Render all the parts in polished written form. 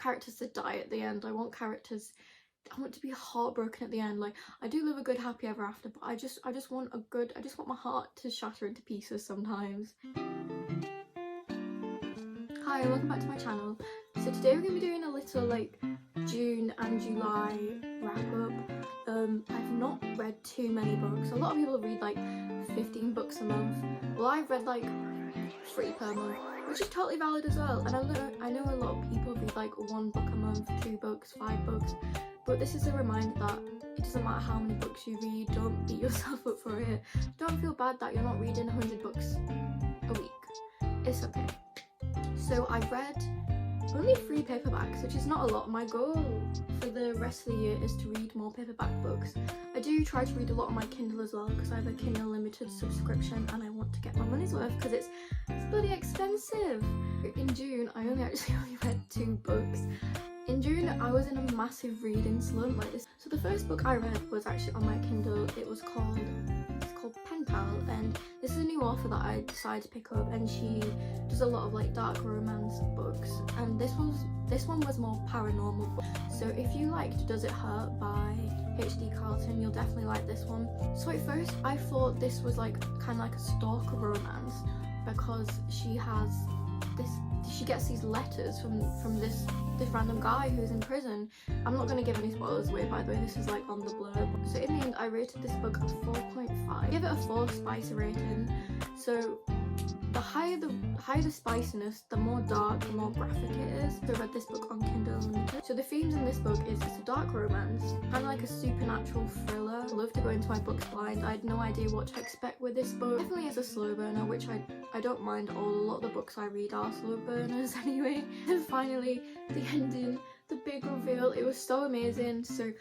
characters to die at the end. I want to be heartbroken at the end. Like, I do live a good happy ever after, but I just want my heart to shatter into pieces sometimes. Hi, welcome back to my channel. So today we're going to be doing a little like June and July wrap up. I've not read too many books. A lot of people read like 15 books a month. Well, I've read like 3 per month, which is totally valid as well. And I know a lot of people read like 1 book a month, 2 books, 5 books. But this is a reminder that it doesn't matter how many books you read, don't beat yourself up for it. Don't feel bad that you're not reading 100 books a week. It's okay. So I've read only 3 paperbacks, which is not a lot. My goal for the rest of the year is to read more paperback books. I do try to read a lot on my Kindle as well, because I have a Kindle Limited subscription and I want to get my money's worth because it's bloody expensive. In June, I only read 2 books. In June, I was in a massive reading slump like this. So the first book I read was actually on my Kindle. It's called Pen Pal, and this is a new author that I decided to pick up, and she does a lot of like dark romance books, and this one was more paranormal. So if you liked Does It Hurt by H.D. Carlton, you'll definitely like this one. So at first I thought this was like kind of like a stalker romance, because she gets these letters from this random guy who's in prison. I'm not going to give any spoilers away, by the way, this is like on the blurb. So in the end, I rated this book a 4.5. I give it a 4 spice rating. So the higher the spiciness, the more dark, the more graphic it is. So I read this book on Kindle Unlimited. So the themes in this book is it's a dark romance, kind of like a supernatural thriller. I love to go into my books blind. I had no idea what to expect with this book. Definitely is a slow burner, which I don't mind. A lot of the books I read are slow burners anyway. And finally, the ending, the big reveal, it was so amazing. So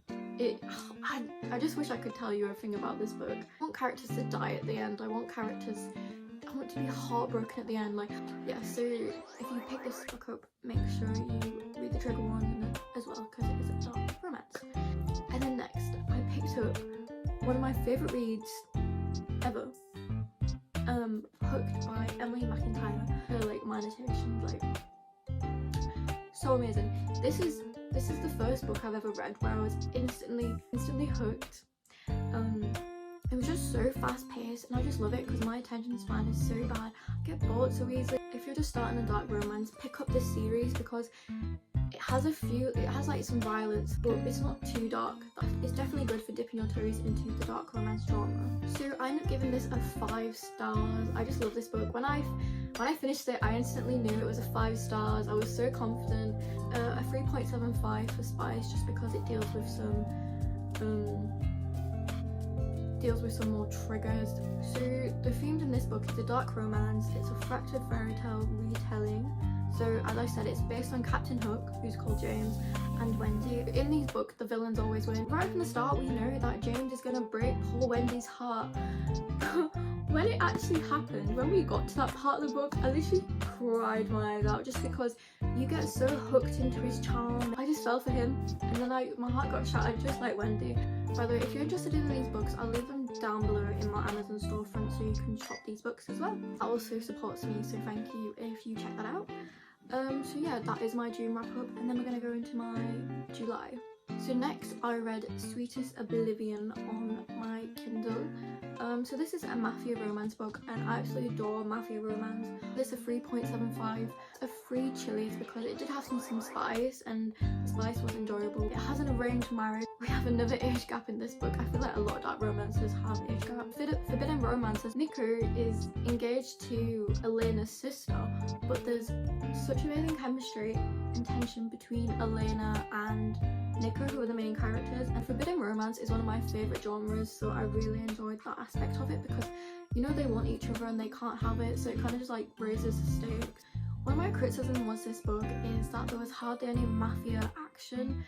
I just wish I could tell you everything about this book. I want characters to die at the end. I want to be heartbroken at the end. Like, yeah, so if you pick this book up, make sure you read the trigger warning as well, because it is a dark romance. And then next, I picked up one of my favourite reads ever, Hooked by Emily McIntyre. Her like annotations, like, so amazing. This is the first book I've ever read where I was instantly hooked. It was just so fast paced, and I just love it because my attention span is so bad. I get bored so easily. If you're just starting a dark romance, pick up this series because it has like some violence, but it's not too dark. It's definitely good for dipping your toes into the dark romance genre. So I ended up giving this a 5 stars. I just love this book. When I finished it, I instantly knew it was a 5 stars. I was so confident. A 3.75 for spice, just because it deals with some more triggers. So the themes in this book is a dark romance. It's a fractured fairy tale retelling. So as I said, it's based on Captain Hook, who's called James, and Wendy. In these books, the villains always win. Right from the start, we know that James is going to break poor Wendy's heart. When it actually happened, when we got to that part of the book, I literally cried my eyes out, just because you get so hooked into his charm. I just fell for him, and then my heart got shattered just like Wendy. By the way, if you're interested in these books, I'll leave them down below in my Amazon storefront so you can shop these books as well. That also supports me, so thank you if you check that out. So yeah, that is my June wrap up, and then we're going to go into my July. So next I read Sweetest Oblivion on my Kindle. So this is a mafia romance book, and I absolutely adore mafia romance. This is a 3.75 of 3 chilies because it did have some spice, and the spice was enjoyable. It has an arranged marriage. We have another age gap in this book. I feel like a lot of dark romances have age gap. Forbidden romances. Nico is engaged to Elena's sister, but there's such amazing chemistry and tension between Elena and Nico, who are the main characters, and forbidden romance is one of my favourite genres, so I really enjoyed that aspect of it, because you know they want each other and they can't have it, so it kind of just like raises the stakes. One of my criticisms was this book is that there was hardly any mafia action.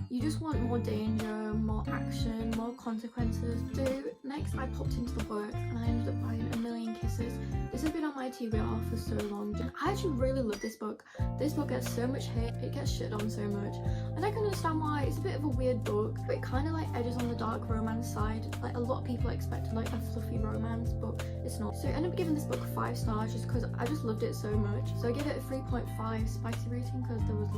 You just want more danger, more action, more consequences. So next I popped into the work and I ended up buying A Million Kisses. This has been on my TBR for so long. I actually really love this book. This book gets so much hate, it gets shit on so much. And I can understand why. It's a bit of a weird book, but it kind of like edges on the dark romance side. Like a lot of people expect like a fluffy romance, but it's not. So I ended up giving this book 5 stars just because I just loved it so much. So I give it a 3.5 spicy rating because there was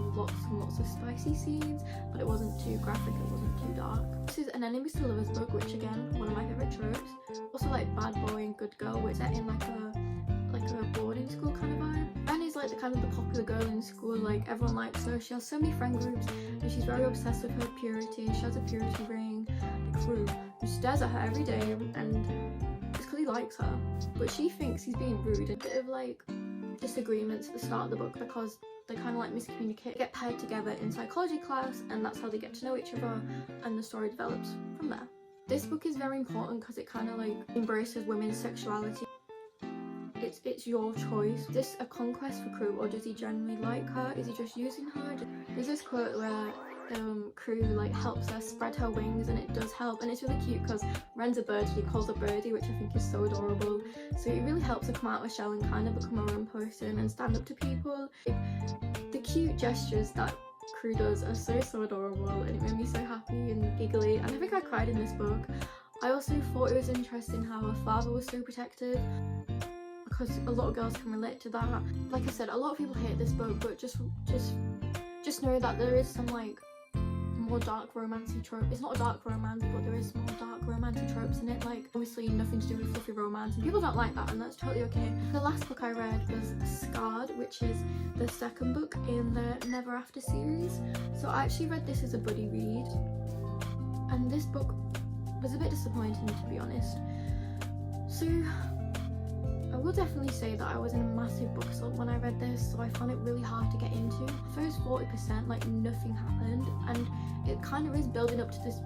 spicy scenes, but it wasn't too graphic, it wasn't too dark. This is an enemies to lovers book, which again, one of my favourite tropes. Also like bad boy and good girl, which is set in like a boarding school kind of vibe. Ben is like the kind of the popular girl in school, like everyone likes her. She has so many friend groups and she's very obsessed with her purity. She has a purity ring. The crew who stares at her every day and it's because he likes her, but she thinks he's being rude. A bit of like disagreements at the start of the book because they kind of like miscommunicate, get paired together in psychology class, and that's how they get to know each other, and the story develops from there. This book is very important because it kind of like embraces women's sexuality. It's your choice. Is this a conquest for Crew, or does he genuinely like her? Is he just using her? There's this quote where Crew like helps her spread her wings, and it does help, and it's really cute because Ren's a bird and he calls her Birdie, which I think is so adorable. So it really helps her come out of her shell and kind of become her own person and stand up to people. The cute gestures that Crew does are so adorable, and it made me so happy and giggly, and I think I cried in this book. I also thought it was interesting how her father was so protective, because a lot of girls can relate to that. Like I said, a lot of people hate this book, but just know that there is some like more dark romancy trope. It's not a dark romance, but there is more dark romantic tropes in it, like obviously nothing to do with fluffy romance, and people don't like that, and that's totally okay. The last book I read was Scarred, which is the second book in the Never After series. So I actually read this as a buddy read, and this book was a bit disappointing, to be honest. So I will definitely say that I was in a massive book slump when I read this, so I found it really hard to get into. The first 40%, like nothing happened, and it kind of is building up to this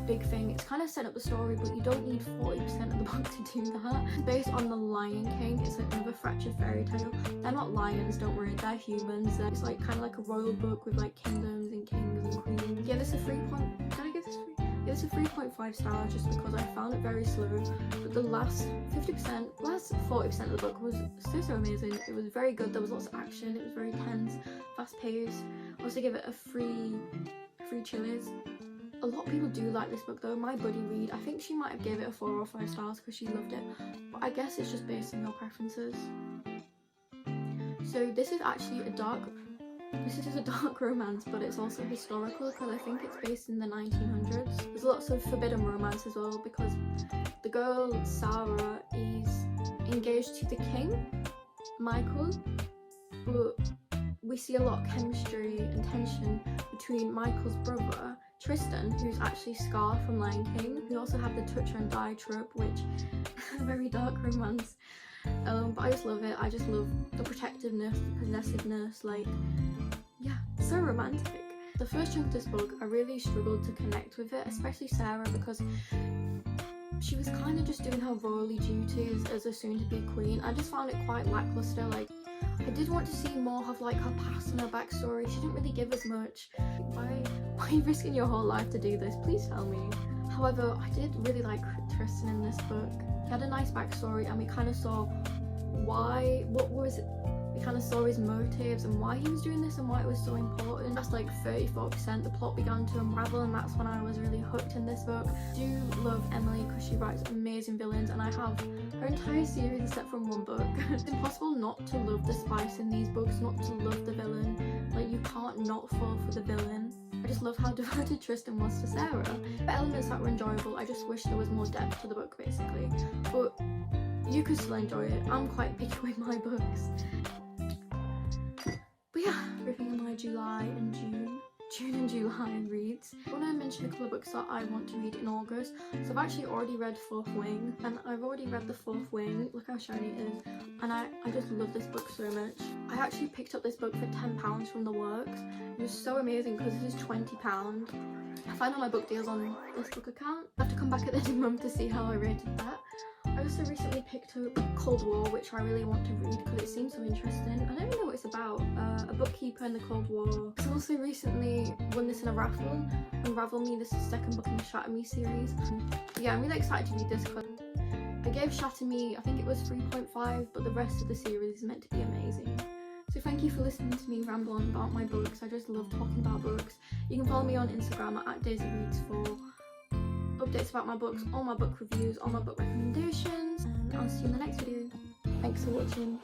big thing. It's kind of set up the story, but you don't need 40% of the book to do that. It's based on The Lion King. It's like another fractured fairy tale. They're not lions, don't worry, they're humans. It's like kind of like a royal book with like kingdoms and kings and queens. Give this a 3 point. Did I give this 3? It's a 3.5 stars just because I found it very slow, but the last 40% of the book was so amazing. It was very good. There was lots of action. It was very tense, fast paced. I also give it a free chilies. A lot of people do like this book though. My buddy read, I think she might have gave it a 4 or 5 stars because she loved it, but I guess it's just based on your preferences. So this is actually a dark romance, but it's also historical because I think it's based in the 1900s. There's lots of forbidden romance as well because the girl Sarah is engaged to the king, Michael, but we see a lot of chemistry and tension between Michael's brother Tristan, who's actually Scar from Lion King. We also have the touch and die trope, which is a very dark romance. But I just love it. I just love the protectiveness, the possessiveness, like, yeah, so romantic. The first chunk of this book, I really struggled to connect with it, especially Sarah, because she was kind of just doing her royally duties as a soon-to-be queen. I just found it quite lackluster. Like, I did want to see more of like her past and her backstory. She didn't really give us much. Why are you risking your whole life to do this? Please tell me. However, I did really like Tristan in this book. He had a nice backstory, and we kind of saw we kind of saw his motives and why he was doing this and why it was so important. That's like 34%. The plot began to unravel, and that's when I was really hooked in this book. I do love Emily because she writes amazing villains, and I have her entire series except from one book. It's impossible not to love the spice in these books, not to love the villain. Like, you can't not fall for the villain. I just love how devoted Tristan was to Sarah. The elements that were enjoyable, I just wish there was more depth to the book, basically. But you could still enjoy it. I'm quite picky with my books. But yeah, everything in my June and July reads. I want to mention a couple of books that I want to read in August. So I've actually already read Fourth Wing, and I've already read The Fourth Wing. Look how shiny it is. And I just love this book so much. I actually picked up this book for £10 from the works. It was so amazing because this is £20. I find all my book deals on this book account. I have to come back at the end of the month to see how I rated that. I also recently picked up Cold War, which I really want to read because it seems so interesting. I don't even know what it's about. A bookkeeper in the Cold War. I also recently won this in a raffle. Unravel Me, this is the second book in the Shatter Me series. Yeah, I'm really excited to read this because I gave Shatter Me, I think it was 3.5, but the rest of the series is meant to be amazing. So thank you for listening to me ramble on about my books. I just love talking about books. You can follow me on Instagram at DaisyReads for updates about my books, all my book reviews, all my book recommendations, and I'll see you in the next video. Thanks for watching.